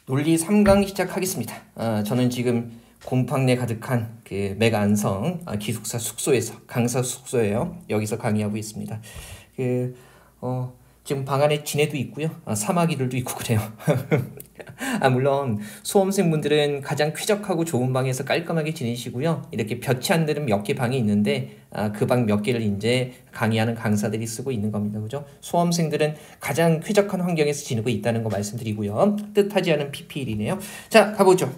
논리 3강 시작하겠습니다. 저는 지금 곰팡내 가득한 그 메가안성 기숙사 숙소에서 강사 숙소예요. 여기서 강의하고 있습니다. 지금 방 안에 지네도 있고요. 사마귀들도 있고 그래요. 물론 수험생분들은 가장 쾌적하고 좋은 방에서 깔끔하게 지내시고요. 이렇게 볕이 안 드는 몇 개 방이 있는데 그 방 몇 개를 이제 강의하는 강사들이 쓰고 있는 겁니다. 그죠? 수험생들은 가장 쾌적한 환경에서 지내고 있다는 거 말씀드리고요. 뜻하지 않은 PPL이네요. 자, 가보죠.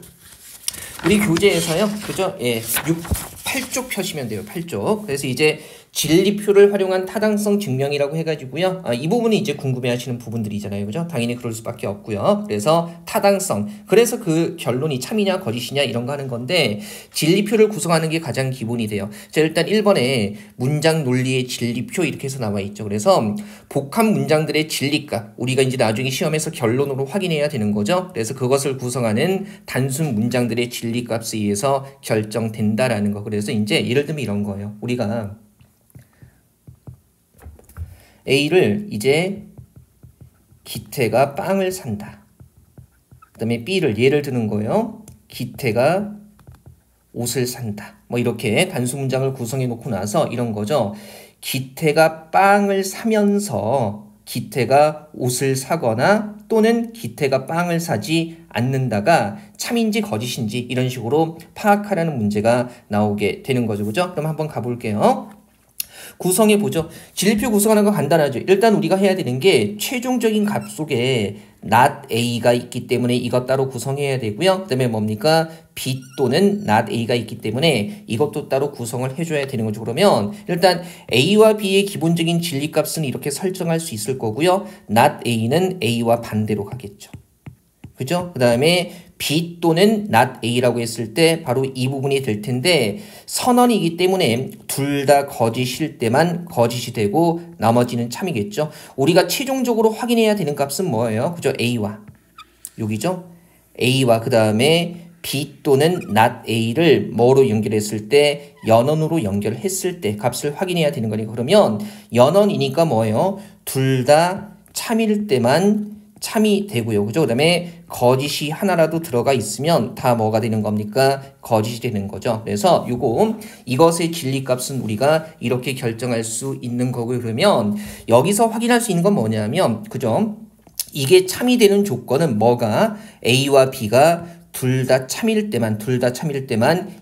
우리 교재에서요. 그죠? 8쪽 펴시면 돼요. 8쪽. 그래서 이제 진리표를 활용한 타당성 증명이라고 해가지고요. 이 부분이 이제 궁금해하시는 부분들이잖아요. 그죠? 당연히 그럴 수밖에 없고요. 그래서 타당성. 그래서 그 결론이 참이냐 거짓이냐 이런 거 하는 건데 진리표를 구성하는 게 가장 기본이 돼요. 자, 일단 1번에 문장 논리의 진리표 이렇게 해서 나와 있죠. 그래서 복합 문장들의 진리값. 우리가 이제 나중에 시험에서 결론으로 확인해야 되는 거죠. 그래서 그것을 구성하는 단순 문장들의 진리값에 의해서 결정된다라는 거. 그래서 이제 예를 들면 이런 거예요. 우리가 A를 이제 기태가 빵을 산다. 그 다음에 B를 예를 드는 거예요. 기태가 옷을 산다. 뭐 이렇게 단수 문장을 구성해 놓고 나서 이런 거죠. 기태가 빵을 사면서 기태가 옷을 사거나 또는 기태가 빵을 사지 않는다가 참인지 거짓인지 이런 식으로 파악하라는 문제가 나오게 되는 거죠. 그죠? 그럼 한번 가볼게요. 구성해 보죠. 진리표 구성하는 거 간단하죠. 일단 우리가 해야 되는 게 최종적인 값 속에 not a가 있기 때문에 이것 따로 구성해야 되고요. 그 다음에 뭡니까? b 또는 not a가 있기 때문에 이것도 따로 구성을 해줘야 되는 거죠. 그러면 일단 a와 b의 기본적인 진리값은 이렇게 설정할 수 있을 거고요. not a는 a와 반대로 가겠죠. 그죠? 그 다음에 B 또는 not A라고 했을 때 바로 이 부분이 될 텐데 선언이기 때문에 둘 다 거짓일 때만 거짓이 되고 나머지는 참이겠죠. 우리가 최종적으로 확인해야 되는 값은 뭐예요? 그죠? A와 여기죠? A와 그 다음에 B 또는 not A를 뭐로 연결했을 때 연언으로 연결했을 때 값을 확인해야 되는 거니까 그러면 연언이니까 뭐예요? 둘 다 참일 때만 참이 되고요. 그죠? 그 다음에 거짓이 하나라도 들어가 있으면 다 뭐가 되는 겁니까? 거짓이 되는 거죠. 그래서 이것의 진리값은 우리가 이렇게 결정할 수 있는 거고요. 그러면 여기서 확인할 수 있는 건 뭐냐면 그죠? 이게 참이 되는 조건은 뭐가? A와 B가 둘 다 참일 때만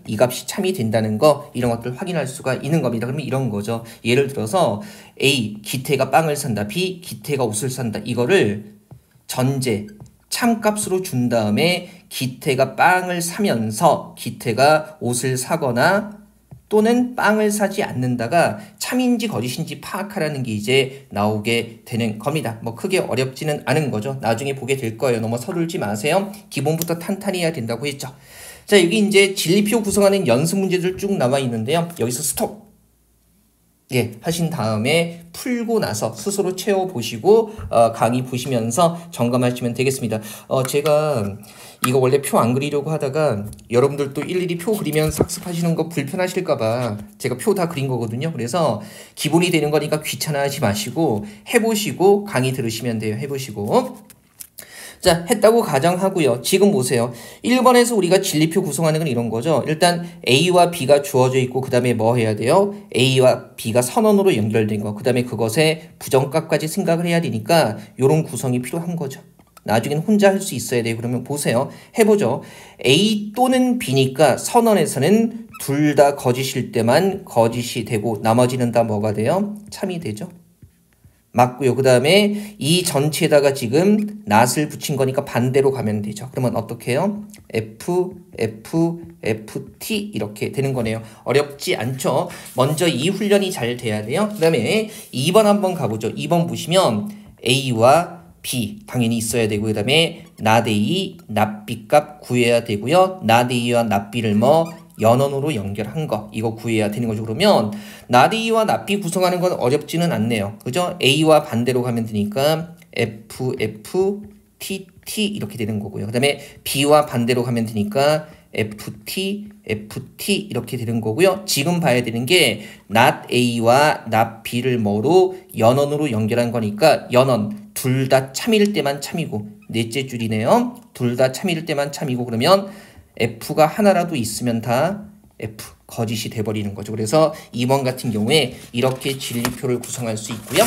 이 값이 참이 된다는 거 이런 것들 확인할 수가 있는 겁니다. 그러면 이런 거죠. 예를 들어서 A 기태가 빵을 산다. B 기태가 옷을 산다. 이거를 전제 참값으로 준 다음에 기태가 빵을 사면서 기태가 옷을 사거나 또는 빵을 사지 않는다가 참인지 거짓인지 파악하라는 게 이제 나오게 되는 겁니다. 뭐 크게 어렵지는 않은 거죠. 나중에 보게 될 거예요. 너무 서툴지 마세요. 기본부터 탄탄히 해야 된다고 했죠. 자, 여기 이제 진리표 구성하는 연습 문제들 쭉 나와 있는데요. 여기서 스톱. 하신 다음에 풀고 나서 스스로 채워보시고 강의 보시면서 점검하시면 되겠습니다. 제가 이거 원래 표 안 그리려고 하다가 여러분들 또 일일이 표 그리면서 학습하시는 거 불편하실까봐 제가 표 다 그린 거거든요. 그래서 기본이 되는 거니까 귀찮아하지 마시고 해보시고 강의 들으시면 돼요. 해보시고. 자, 했다고 가정하고요. 지금 보세요. 1번에서 우리가 진리표 구성하는 건 이런 거죠. 일단 A와 B가 주어져 있고 그 다음에 뭐 해야 돼요? A와 B가 선언으로 연결된 거. 그 다음에 그것의 부정값까지 생각을 해야 되니까 이런 구성이 필요한 거죠. 나중에는 혼자 할 수 있어야 돼요. 그러면 보세요. 해보죠. A 또는 B니까 선언에서는 둘 다 거짓일 때만 거짓이 되고 나머지는 다 뭐가 돼요? 참이 되죠. 맞고요. 그 다음에 이 전체에다가 지금 not을 붙인 거니까 반대로 가면 되죠. 그러면 어떻게 해요? F, F, FT 이렇게 되는 거네요. 어렵지 않죠? 먼저 이 훈련이 잘 돼야 돼요. 그 다음에 2번 한번 가보죠. 2번 보시면 A와 B 당연히 있어야 되고 그 다음에 not A, not B 값 구해야 되고요. not A와 not B를 연언으로 연결한 거 이거 구해야 되는 거죠. 그러면 not A와 not B 구성하는 건 어렵지는 않네요. 그죠? A와 반대로 가면 되니까 F, F, T, T 이렇게 되는 거고요. 그 다음에 B와 반대로 가면 되니까 FT, FT 이렇게 되는 거고요. 지금 봐야 되는 게 not A와 not B를 뭐로 연언으로 연결한 거니까 연언 둘 다 참일 때만 참이고 넷째 줄이네요. 둘 다 참일 때만 참이고 그러면 F가 하나라도 있으면 다 F, 거짓이 돼버리는 거죠. 그래서 2번 같은 경우에 이렇게 진리표를 구성할 수 있고요.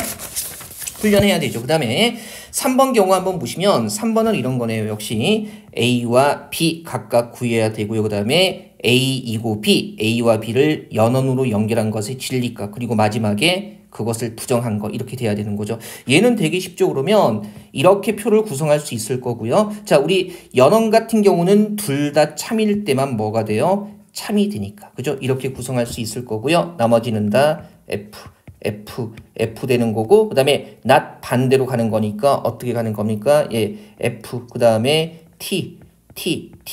훈련해야 되죠. 그 다음에 3번 경우 한번 보시면 3번은 이런 거네요. 역시 A와 B 각각 구해야 되고요. 그 다음에 A이고 B, A와 B를 연원으로 연결한 것의 진리값 그리고 마지막에 그것을 부정한 거 이렇게 돼야 되는 거죠. 얘는 되게 쉽죠. 그러면 이렇게 표를 구성할 수 있을 거고요. 자, 우리 연원 같은 경우는 둘 다 참일 때만 뭐가 돼요? 참이 되니까. 그죠? 이렇게 구성할 수 있을 거고요. 나머지는 다 F 되는 거고 그 다음에 not 반대로 가는 거니까 어떻게 가는 겁니까? 예, F 그 다음에 T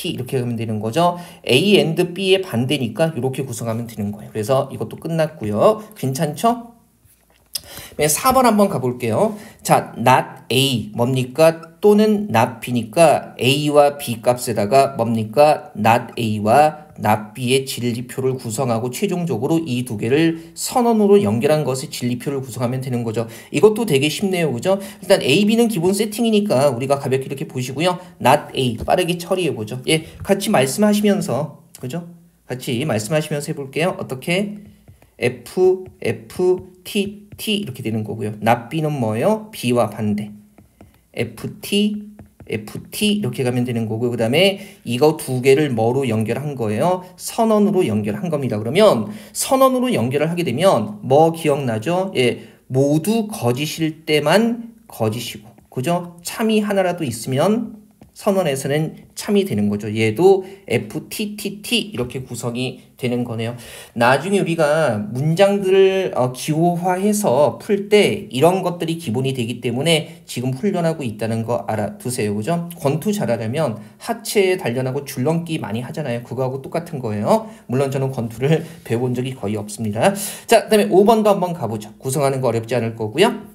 이렇게 하면 되는 거죠. A and B의 반대니까 이렇게 구성하면 되는 거예요. 그래서 이것도 끝났고요. 괜찮죠? 4번 한번 가볼게요. 자, not A 뭡니까? 또는 not B니까 A와 B 값에다가 뭡니까? not A와 not B의 진리표를 구성하고 최종적으로 이 두 개를 선언으로 연결한 것의 진리표를 구성하면 되는 거죠. 이것도 되게 쉽네요. 그죠? 일단 A, B는 기본 세팅이니까 우리가 가볍게 이렇게 보시고요. not A 빠르게 처리해보죠. 예, 같이 말씀하시면서 그죠? 같이 말씀하시면서 해볼게요. 어떻게? F, T 이렇게 되는 거고요. not B는 뭐예요? B와 반대. FT 이렇게 가면 되는 거고요. 그 다음에 이거 두 개를 뭐로 연결한 거예요? 선언으로 연결한 겁니다. 그러면 선언으로 연결을 하게 되면 뭐 기억나죠? 예, 모두 거짓일 때만 거짓이고, 그죠? 참이 하나라도 있으면 선언에서는 참이 되는 거죠. 얘도 FTTT 이렇게 구성이 되는 거네요. 나중에 우리가 문장들을 기호화해서 풀 때 이런 것들이 기본이 되기 때문에 지금 훈련하고 있다는 거 알아두세요. 그죠? 권투 잘하려면 하체에 단련하고 줄넘기 많이 하잖아요. 그거하고 똑같은 거예요. 물론 저는 권투를 배워본 적이 거의 없습니다. 자, 그 다음에 5번도 한번 가보죠. 구성하는 거 어렵지 않을 거고요.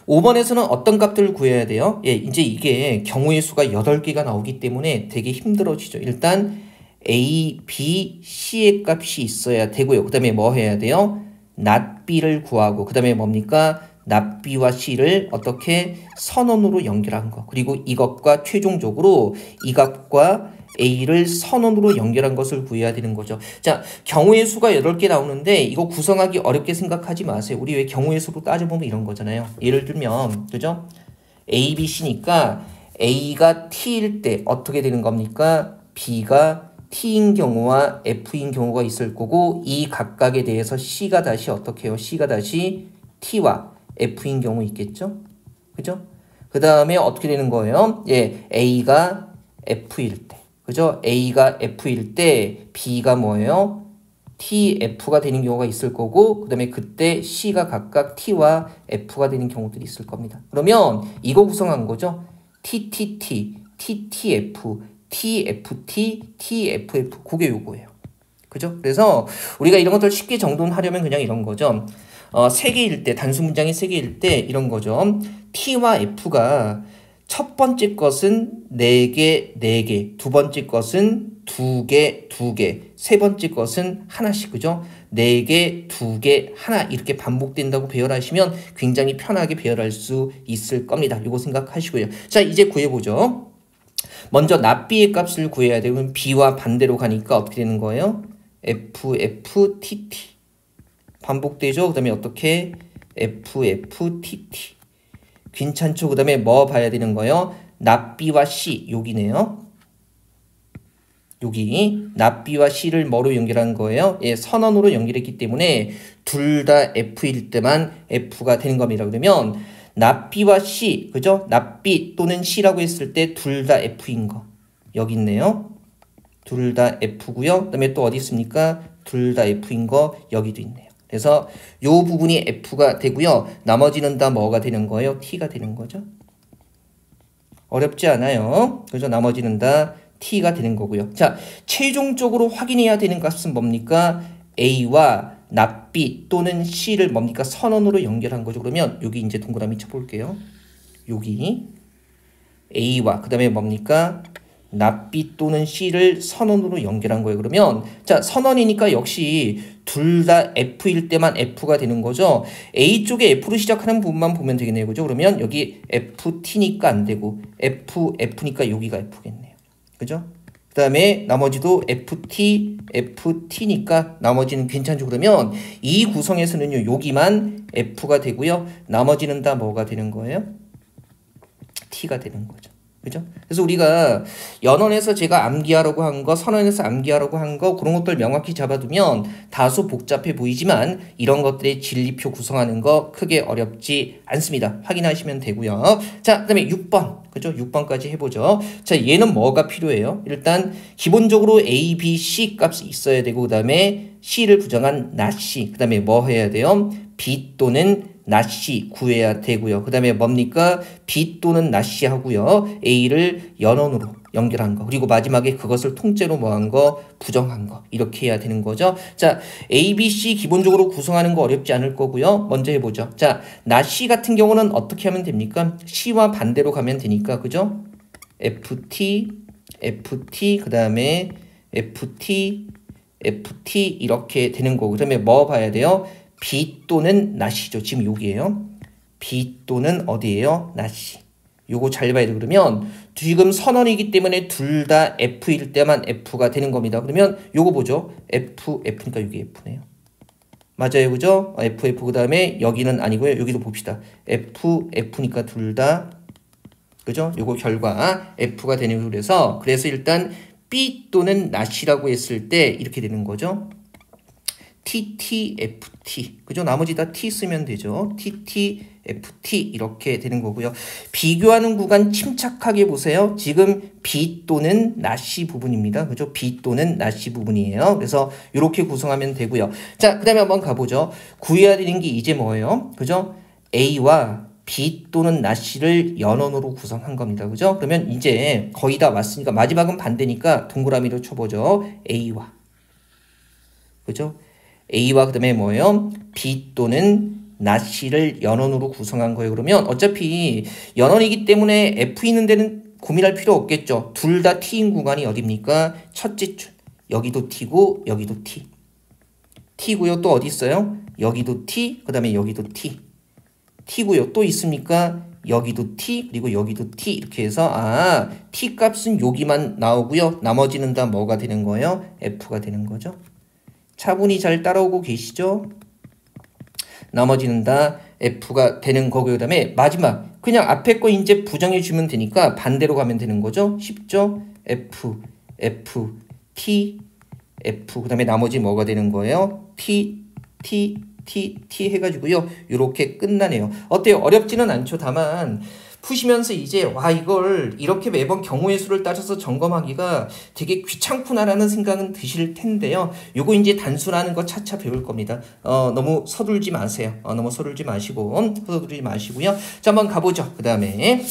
5번에서는 어떤 값들을 구해야 돼요? 예, 이제 이게 경우의 수가 8개가 나오기 때문에 되게 힘들어지죠. 일단 A, B, C의 값이 있어야 되고요. 그 다음에 뭐 해야 돼요? not B를 구하고 그 다음에 뭡니까? not B와 C를 어떻게 선언으로 연결한 거. 그리고 이것과 최종적으로 이 값과 A를 선언으로 연결한 것을 구해야 되는 거죠. 자, 경우의 수가 8개 나오는데 이거 구성하기 어렵게 생각하지 마세요. 우리 왜 경우의 수로 따져보면 이런 거잖아요. 예를 들면 그죠? A, B, C니까 A가 T일 때 어떻게 되는 겁니까? B가 T인 경우와 F인 경우가 있을 거고 이 각각에 대해서 C가 다시 어떻게 해요? C가 다시 T와 F인 경우 있겠죠? 그죠? 그 다음에 어떻게 되는 거예요? 예, A가 F일 때 그죠? A가 F일 때 B가 뭐예요? TF가 되는 경우가 있을 거고 그 다음에 그때 C가 각각 T와 F가 되는 경우들이 있을 겁니다. 그러면 이거 구성한 거죠. TTT, TTF, TFT, TFF 그게 요거예요. 그죠? 그래서 우리가 이런 것들 쉽게 정돈하려면 그냥 이런 거죠. 3개일 때 단수 문장이 3개일 때 이런 거죠. T와 F가 첫 번째 것은 4개, 4개. 두 번째 것은 2개, 2개. 세 번째 것은 하나씩, 그죠? 4개, 2개, 하나 이렇게 반복된다고 배열하시면 굉장히 편하게 배열할 수 있을 겁니다. 이거 생각하시고요. 자, 이제 구해보죠. 먼저 not B의 값을 구해야 되면 B와 반대로 가니까 어떻게 되는 거예요? FFTT. 반복되죠? 그 다음에 어떻게? FFTT. 괜찮죠? 그 다음에 뭐 봐야 되는 거예요? not B와 C 여기네요. 여기 not B와 C를 뭐로 연결한 거예요? 예, 선언으로 연결했기 때문에 둘 다 F일 때만 F가 되는 겁니다. 그러면 not B와 C, 그죠? not B 또는 C라고 했을 때 둘 다 F인 거 여기 있네요. 둘 다 F고요. 그 다음에 또 어디 있습니까? 둘 다 F인 거 여기도 있네요. 그래서 요 부분이 F가 되고요. 나머지는 다 뭐가 되는 거예요? T가 되는 거죠. 어렵지 않아요. 그래서 나머지는 다 T가 되는 거고요. 자, 최종적으로 확인해야 되는 값은 뭡니까? A와 not B 또는 C를 뭡니까? 선언으로 연결한 거죠. 그러면 여기 이제 동그라미 쳐볼게요. 여기 A와 그 다음에 뭡니까? not B 또는 C를 선언으로 연결한 거예요. 그러면 자, 선언이니까 역시 둘 다 F일 때만 F가 되는 거죠. A 쪽에 F로 시작하는 부분만 보면 되겠네요. 그죠? 그러면 여기 FT니까 안 되고 F니까 여기가 F겠네요. 그죠? 그 다음에 나머지도 FT니까 나머지는 괜찮죠. 그러면 이 구성에서는요, 여기만 F가 되고요. 나머지는 다 뭐가 되는 거예요? T가 되는 거죠. 그죠? 그래서 우리가 연언에서 제가 암기하라고 한 거, 선언에서 암기하라고 한 거, 그런 것들 명확히 잡아두면 다소 복잡해 보이지만 이런 것들의 진리표 구성하는 거 크게 어렵지 않습니다. 확인하시면 되고요. 자, 그 다음에 6번. 그죠? 6번까지 해보죠. 자, 얘는 뭐가 필요해요? 일단 기본적으로 A, B, C 값이 있어야 되고 그 다음에 C를 부정한 not C. 그 다음에 뭐 해야 돼요? B 또는 not C 구해야 되고요. 그 다음에 뭡니까? B 또는 not C 하고요. A를 연언으로 연결한 거. 그리고 마지막에 그것을 통째로 뭐한 거? 부정한 거. 이렇게 해야 되는 거죠. 자, A, B, C 기본적으로 구성하는 거 어렵지 않을 거고요. 먼저 해보죠. 자, not C 같은 경우는 어떻게 하면 됩니까? C와 반대로 가면 되니까. 그죠? FT 그 다음에 FT 이렇게 되는 거고. 그 다음에 뭐 봐야 돼요? B 또는 not이죠. 지금 여기에요. B 또는 어디에요? not. 요거 잘 봐야 돼. 그러면 지금 선언이기 때문에 둘 다 F일 때만 F가 되는 겁니다. 그러면 요거 보죠. F니까 여기 F네요. 맞아요. 그죠? F 그 다음에 여기는 아니고요. 여기도 봅시다. F니까 둘 다 그죠? 요거 결과 F가 되는 거 그래서 일단 B 또는 not이라고 했을 때 이렇게 되는 거죠. TTFT 그죠? 나머지 다 T 쓰면 되죠. TTFT 이렇게 되는 거고요. 비교하는 구간 침착하게 보세요. 지금 B 또는 not이 부분입니다. 그죠? B 또는 not이 부분이에요. 그래서 이렇게 구성하면 되고요. 자, 그 다음에 한번 가보죠. 구해야 되는 게 이제 뭐예요? 그죠? A와 B 또는 not를 연언으로 구성한 겁니다. 그죠? 그러면 이제 거의 다 왔으니까 마지막은 반대니까 동그라미로 쳐보죠. A와 그죠? A와 그 다음에 뭐예요? B 또는 not를 연언으로 구성한 거예요. 그러면 어차피 연언이기 때문에 F 있는 데는 고민할 필요 없겠죠. 둘 다 T인 구간이 어딥니까? 첫째 줄. 여기도 T고 여기도 T. T고요. 또 어디 있어요? 여기도 T, 그 다음에 여기도 T. T고요. 또 있습니까? 여기도 T, 그리고 여기도 T. 이렇게 해서 T 값은 여기만 나오고요. 나머지는 다 뭐가 되는 거예요? F가 되는 거죠. 차분히 잘 따라오고 계시죠? 나머지는 다 F가 되는 거고요. 그 다음에 마지막 그냥 앞에 거 이제 부정해 주면 되니까 반대로 가면 되는 거죠. 쉽죠? F, T, F 그 다음에 나머지 뭐가 되는 거예요? T 해가지고요. 이렇게 끝나네요. 어때요? 어렵지는 않죠. 다만 푸시면서 이제 와 이걸 이렇게 매번 경우의 수를 따져서 점검하기가 되게 귀찮구나라는 생각은 드실 텐데요. 요거 이제 단순하는 거 차차 배울 겁니다. 너무 서둘지 마세요. 너무 서둘지 마시고요. 자, 한번 가보죠. 그 다음에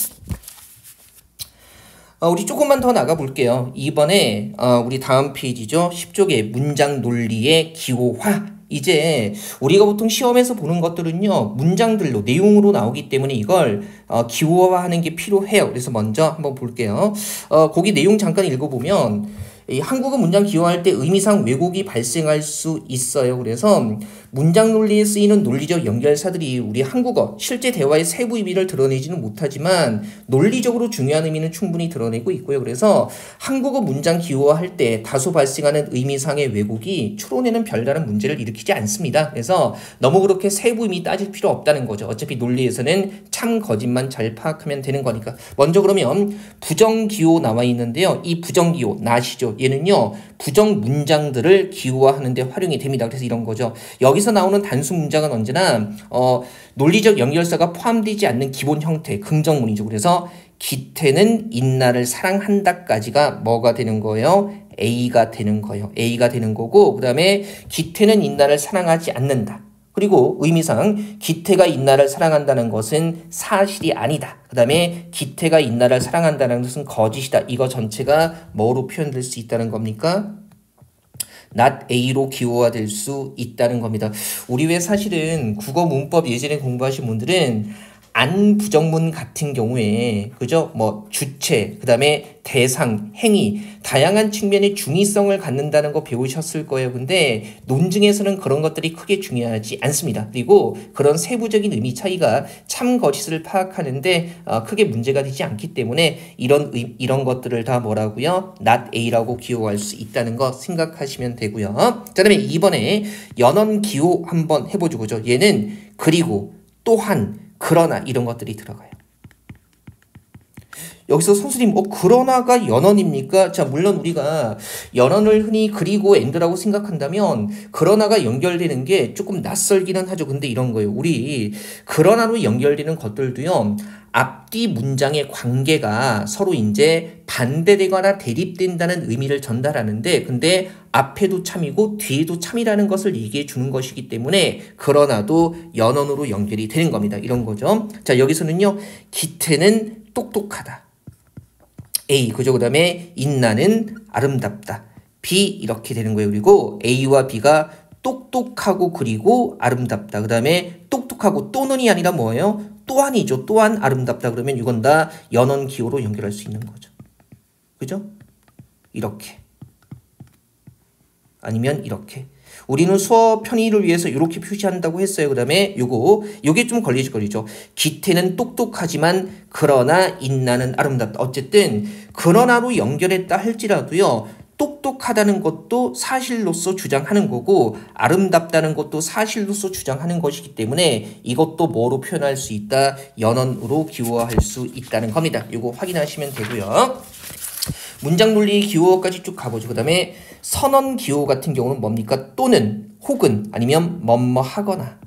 우리 조금만 더 나가 볼게요. 이번에 우리 다음 페이지죠. 10쪽에 문장 논리의 기호화. 이제 우리가 보통 시험에서 보는 것들은요 문장들로 내용으로 나오기 때문에 이걸 기호화하는 게 필요해요. 그래서 먼저 한번 볼게요. 거기 내용 잠깐 읽어보면 이 한국어 문장 기호할 때 의미상 왜곡이 발생할 수 있어요. 그래서 문장 논리에 쓰이는 논리적 연결사들이 우리 한국어 실제 대화의 세부 의미를 드러내지는 못하지만 논리적으로 중요한 의미는 충분히 드러내고 있고요. 그래서 한국어 문장 기호화할 때 다소 발생하는 의미상의 왜곡이 추론에는 별다른 문제를 일으키지 않습니다. 그래서 너무 그렇게 세부 의미 따질 필요 없다는 거죠. 어차피 논리에서는 참 거짓만 잘 파악하면 되는 거니까. 먼저 그러면 부정기호 나와 있는데요. 이 부정기호 not이죠. 얘는요 부정 문장들을 기호화하는 데 활용이 됩니다. 그래서 이런 거죠. 여기서 나오는 단수 문장은 언제나 논리적 연결사가 포함되지 않는 기본 형태 긍정문이죠. 그래서 기태는 인나를 사랑한다까지가 뭐가 되는 거예요? A가 되는 거예요. A가 되는 거고 그 다음에 기태는 인나를 사랑하지 않는다. 그리고 의미상 기태가 인나를 사랑한다는 것은 사실이 아니다. 그 다음에 기태가 인나를 사랑한다는 것은 거짓이다. 이거 전체가 뭐로 표현될 수 있다는 겁니까? not A로 기호화될 수 있다는 겁니다. 우리 왜 사실은 국어 문법 예전에 공부하신 분들은 안 부정문 같은 경우에 그죠? 뭐 주체, 그다음에 대상, 행위 다양한 측면의 중의성을 갖는다는 거 배우셨을 거예요. 근데 논증에서는 그런 것들이 크게 중요하지 않습니다. 그리고 그런 세부적인 의미 차이가 참 거짓을 파악하는데 크게 문제가 되지 않기 때문에 이런 것들을 다 뭐라고요? not A라고 기호할 수 있다는 거 생각하시면 되고요. 자, 그다음에 이번에 연언 기호 한번 해보죠. 그죠? 얘는 그리고 또한 그러나 이런 것들이 들어가요. 여기서 선생님 그러나가 연언입니까? 자, 물론 우리가 연언을 흔히 그리고 앤드라고 생각한다면 그러나가 연결되는 게 조금 낯설기는 하죠. 근데 이런 거예요. 우리 그러나로 연결되는 것들도요. 앞뒤 문장의 관계가 서로 이제 반대되거나 대립된다는 의미를 전달하는데 근데 앞에도 참이고 뒤에도 참이라는 것을 얘기해 주는 것이기 때문에 그러나도 연언으로 연결이 되는 겁니다. 이런 거죠. 자, 여기서는요. 기태는 똑똑하다. A, 그죠? 그 다음에 인나는 아름답다. B 이렇게 되는 거예요. 그리고 A와 B가 똑똑하고 그리고 아름답다. 그 다음에 똑똑하고 또는이 아니라 뭐예요? 또한이죠. 또한 아름답다. 그러면 이건 다 연언 기호로 연결할 수 있는 거죠. 그죠? 이렇게. 아니면 이렇게. 우리는 수어 편의를 위해서 이렇게 표시한다고 했어요. 그 다음에 요게 좀 걸리죠. 기태는 똑똑하지만 그러나 인나는 아름답다. 어쨌든 그러나로 연결했다 할지라도요. 똑똑하다는 것도 사실로서 주장하는 거고 아름답다는 것도 사실로서 주장하는 것이기 때문에 이것도 뭐로 표현할 수 있다? 연언으로 기호화할 수 있다는 겁니다. 이거 확인하시면 되고요. 문장 논리 기호까지 쭉 가보죠. 그 다음에 선언 기호 같은 경우는 뭡니까? 또는, 혹은, 아니면 뭐뭐 하거나.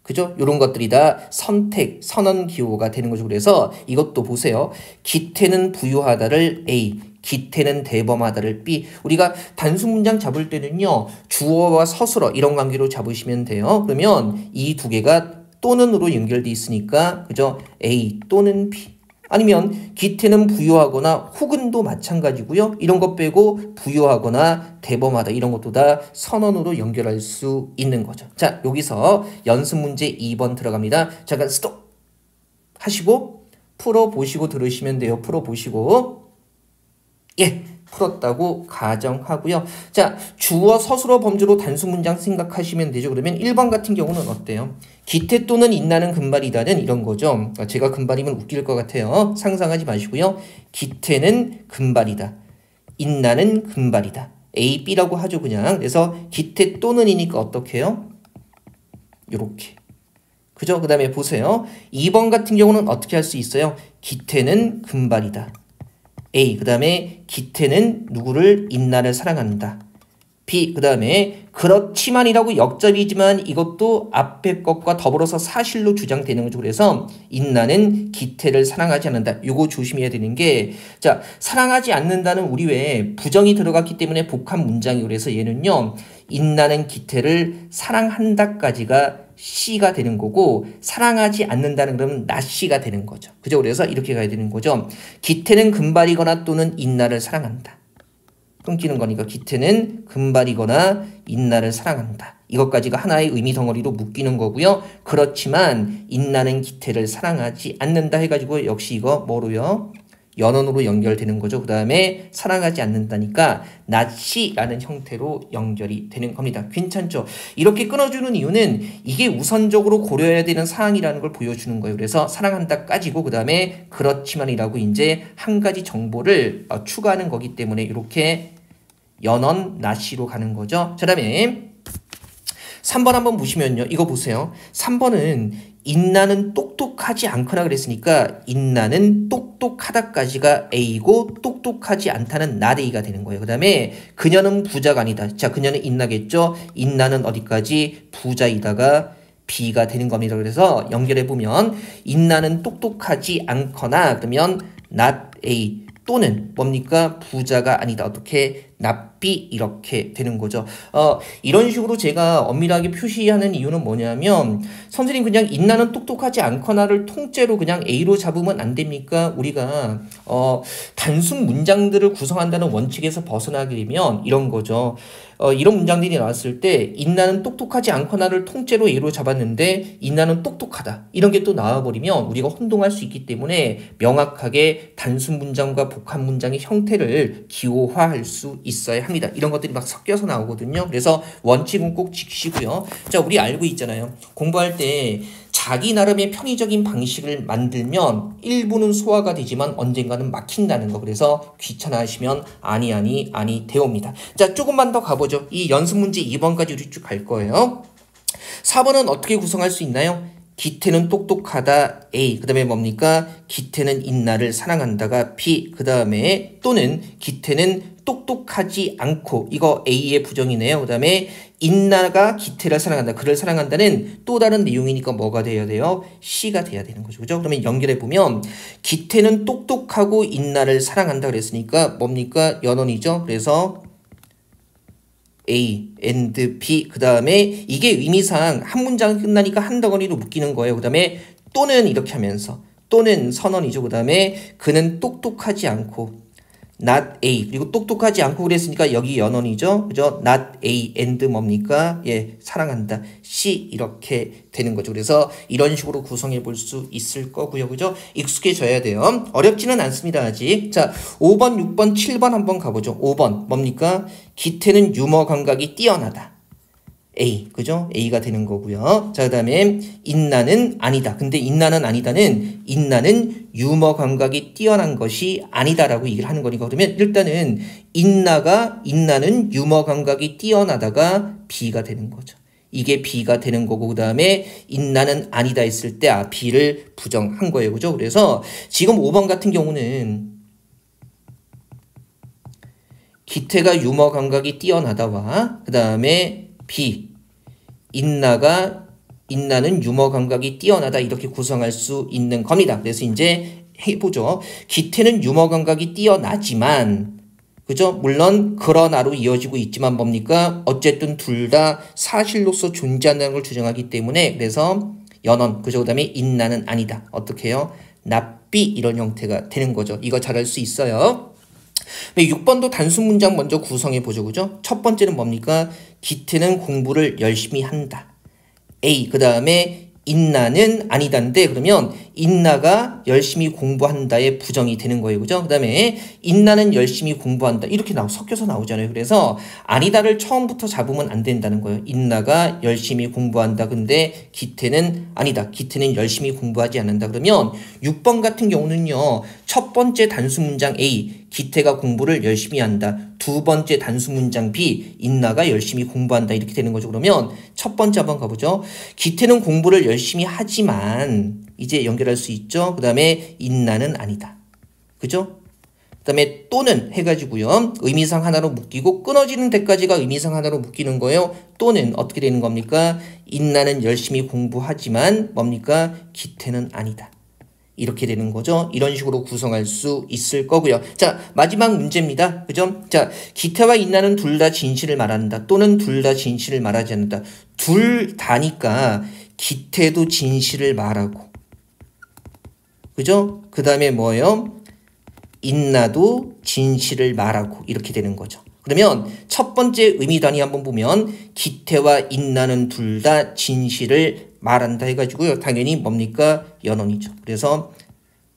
그죠? 이런 것들이 다 선택, 선언 기호가 되는 거죠. 그래서 이것도 보세요. 기태는 부유하다를 A, 기태는 대범하다를 B. 우리가 단수 문장 잡을 때는요. 주어와 서술어 이런 관계로 잡으시면 돼요. 그러면 이 두 개가 또는으로 연결돼 있으니까 그죠? A 또는 B. 아니면 기태는 부유하거나 혹은도 마찬가지고요. 이런 것 빼고 부유하거나 대범하다 이런 것도 다 선언으로 연결할 수 있는 거죠. 자, 여기서 연습 문제 2번 들어갑니다. 잠깐 스톱 하시고 풀어보시고 들으시면 돼요. 풀어보시고 예, 풀었다고 가정하고요. 자, 주어 서술어 범주로 단수 문장 생각하시면 되죠. 그러면 1번 같은 경우는 어때요? 기태 또는 인나는 금발이다는 이런 거죠. 제가 금발이면 웃길 것 같아요. 상상하지 마시고요. 기태는 금발이다. 인나는 금발이다. A, B라고 하죠. 그냥. 그래서 기태 또는이니까 어떻게 해요? 요렇게. 그죠? 그 다음에 보세요. 2번 같은 경우는 어떻게 할 수 있어요? 기태는 금발이다. A, 그 다음에 기태는 누구를 인나를 사랑한다. B, 그 다음에 그렇지만이라고 역접이지만 이것도 앞에 것과 더불어서 사실로 주장되는 거죠. 그래서 인나는 기태를 사랑하지 않는다. 요거 조심해야 되는 게 자, 사랑하지 않는다는 우리 외에 부정이 들어갔기 때문에 복합 문장이 그래서 얘는요. 인나는 기태를 사랑한다까지가 C가 되는 거고 사랑하지 않는다는 그러면 not C가 되는 거죠. 그죠? 그래서 이렇게 가야 되는 거죠. 기태는 금발이거나 또는 인나를 사랑한다. 끊기는 거니까 기태는 금발이거나 인나를 사랑한다. 이것까지가 하나의 의미 덩어리로 묶이는 거고요. 그렇지만 인나는 기태를 사랑하지 않는다 해가지고 역시 이거 뭐로요? 연언으로 연결되는 거죠. 그 다음에 사랑하지 않는다니까 not이라는 형태로 연결이 되는 겁니다. 괜찮죠? 이렇게 끊어주는 이유는 이게 우선적으로 고려해야 되는 사항이라는 걸 보여주는 거예요. 그래서 사랑한다까지고 그 다음에 그렇지만이라고 이제 한 가지 정보를 추가하는 거기 때문에 이렇게 연언 not으로 가는 거죠. 자, 다음에 3번 한번 보시면요. 이거 보세요. 3번은 인나는 똑똑하지 않거나 그랬으니까 인나는 똑똑하다까지가 A고 똑똑하지 않다는 not A가 되는 거예요. 그 다음에 그녀는 부자가 아니다. 자, 그녀는 인나겠죠. 인나는 어디까지? 부자이다가 B가 되는 겁니다. 그래서 연결해보면 인나는 똑똑하지 않거나 그러면 not A 또는 뭡니까? 부자가 아니다. 어떻게? not B 이렇게 되는 거죠. 이런 식으로 제가 엄밀하게 표시하는 이유는 뭐냐면 선생님 그냥 인나는 똑똑하지 않거나를 통째로 그냥 A로 잡으면 안 됩니까? 우리가 단순 문장들을 구성한다는 원칙에서 벗어나게 되면 이런 거죠. 이런 문장들이 나왔을 때 인나는 똑똑하지 않거나를 통째로 A로 잡았는데 인나는 똑똑하다 이런 게 또 나와버리면 우리가 혼동할 수 있기 때문에 명확하게 단순 문장과 복합 문장의 형태를 기호화할 수 있어야 합니다. 이런 것들이 막 섞여서 나오거든요. 그래서 원칙은 꼭 지키시고요. 자, 우리 알고 있잖아요. 공부할 때 자기 나름의 편의적인 방식을 만들면 일부는 소화가 되지만 언젠가는 막힌다는 거. 그래서 귀찮아하시면 아니 되옵니다. 자, 조금만 더 가보죠. 이 연습 문제 2번까지 우리 쭉 갈 거예요. 4번은 어떻게 구성할 수 있나요? 기태는 똑똑하다 A, 그 다음에 뭡니까? 기태는 인나를 사랑한다가 B, 그 다음에 또는 기태는 똑똑하지 않고, 이거 A의 부정이네요. 그 다음에 인나가 기태를 사랑한다, 그를 사랑한다는 또 다른 내용이니까 뭐가 돼야 돼요? C가 돼야 되는 거죠. 그죠? 그러면 연결해보면 기태는 똑똑하고 인나를 사랑한다 그랬으니까 뭡니까? 연원이죠. 그래서 A and B, 그 다음에 이게 의미상 한 문장 끝나니까 한 덩어리로 묶이는 거예요. 그 다음에 또는 이렇게 하면서 또는 선언이죠. 그 다음에 그는 똑똑하지 않고 not A, 그리고 똑똑하지 않고 그랬으니까 여기 연언이죠. 그죠? not A and 뭡니까? 예, 사랑한다. C 이렇게 되는 거죠. 그래서 이런 식으로 구성해 볼 수 있을 거고요. 그죠? 익숙해져야 돼요. 어렵지는 않습니다. 아직. 자, 5번, 6번, 7번 한번 가보죠. 5번 뭡니까? 기태는 유머 감각이 뛰어나다. A, 그죠? A가 되는 거고요. 자, 그 다음에 인나는 아니다. 근데 인나는 아니다는 인나는 유머 감각이 뛰어난 것이 아니다라고 얘기를 하는 거니까 그러면 일단은 인나는 유머 감각이 뛰어나다가 B가 되는 거죠. 이게 B가 되는 거고 그 다음에 인나는 아니다 했을 때 B를 부정한 거예요. 그죠? 그래서 지금 5번 같은 경우는 기태가 유머 감각이 뛰어나다와 그 다음에 B, 인나는 유머 감각이 뛰어나다 이렇게 구성할 수 있는 겁니다. 그래서 이제 해보죠. 기태는 유머 감각이 뛰어나지만, 그죠? 물론 그러나로 이어지고 있지만 뭡니까? 어쨌든 둘 다 사실로서 존재한다는 걸 주장하기 때문에 그래서 연언, 그죠? 그 다음에 인나는 아니다. 어떻게 해요? not B 이런 형태가 되는 거죠. 이거 잘할 수 있어요. 6번도 단순 문장 먼저 구성해 보죠. 그죠? 첫 번째는 뭡니까? 기태는 공부를 열심히 한다. A, 그 다음에 인나는 아니다인데 그러면 인나가 열심히 공부한다의 부정이 되는 거예요. 그죠? 그 다음에 인나는 열심히 공부한다. 이렇게 섞여서 나오잖아요. 그래서 아니다를 처음부터 잡으면 안 된다는 거예요. 인나가 열심히 공부한다. 근데 기태는 아니다. 기태는 열심히 공부하지 않는다. 그러면 6번 같은 경우는요. 첫 번째 단수 문장 A, 기태가 공부를 열심히 한다. 두 번째 단수 문장 B, 인나가 열심히 공부한다. 이렇게 되는 거죠. 그러면 첫 번째 한번 가보죠. 기태는 공부를 열심히 하지만 이제 연결할 수 있죠. 그 다음에 인나는 아니다. 그죠? 그 다음에 또는 해가지고요. 의미상 하나로 묶이고 끊어지는 데까지가 의미상 하나로 묶이는 거예요. 또는 어떻게 되는 겁니까? 인나는 열심히 공부하지만 뭡니까? 기태는 아니다. 이렇게 되는 거죠. 이런 식으로 구성할 수 있을 거고요. 자, 마지막 문제입니다. 그죠? 자, 기태와 인나는 둘 다 진실을 말한다. 또는 둘 다 진실을 말하지 않는다. 둘 다니까 기태도 진실을 말하고, 그죠? 그 다음에 뭐예요? 인나도 진실을 말하고 이렇게 되는 거죠. 그러면 첫 번째 의미 단위 한번 보면 기태와 인나는 둘 다 진실을 말한다 해가지고요. 당연히 뭡니까? 연언이죠. 그래서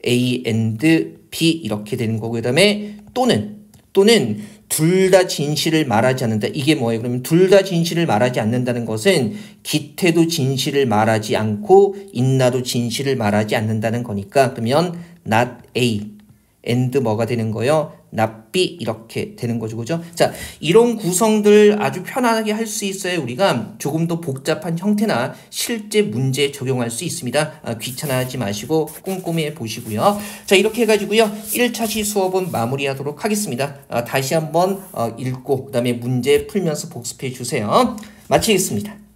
A and B 이렇게 되는 거고 그 다음에 또는 둘 다 진실을 말하지 않는다. 이게 뭐예요? 그러면 둘 다 진실을 말하지 않는다는 것은 기태도 진실을 말하지 않고 인나도 진실을 말하지 않는다는 거니까 그러면 not A and 뭐가 되는 거예요? not B 이렇게 되는 거죠. 그죠? 자, 이런 구성들 아주 편안하게 할 수 있어야 우리가 조금 더 복잡한 형태나 실제 문제에 적용할 수 있습니다. 귀찮아하지 마시고 꼼꼼히 해보시고요. 자, 이렇게 해가지고요. 1차시 수업은 마무리하도록 하겠습니다. 다시 한번 읽고 그 다음에 문제 풀면서 복습해 주세요. 마치겠습니다.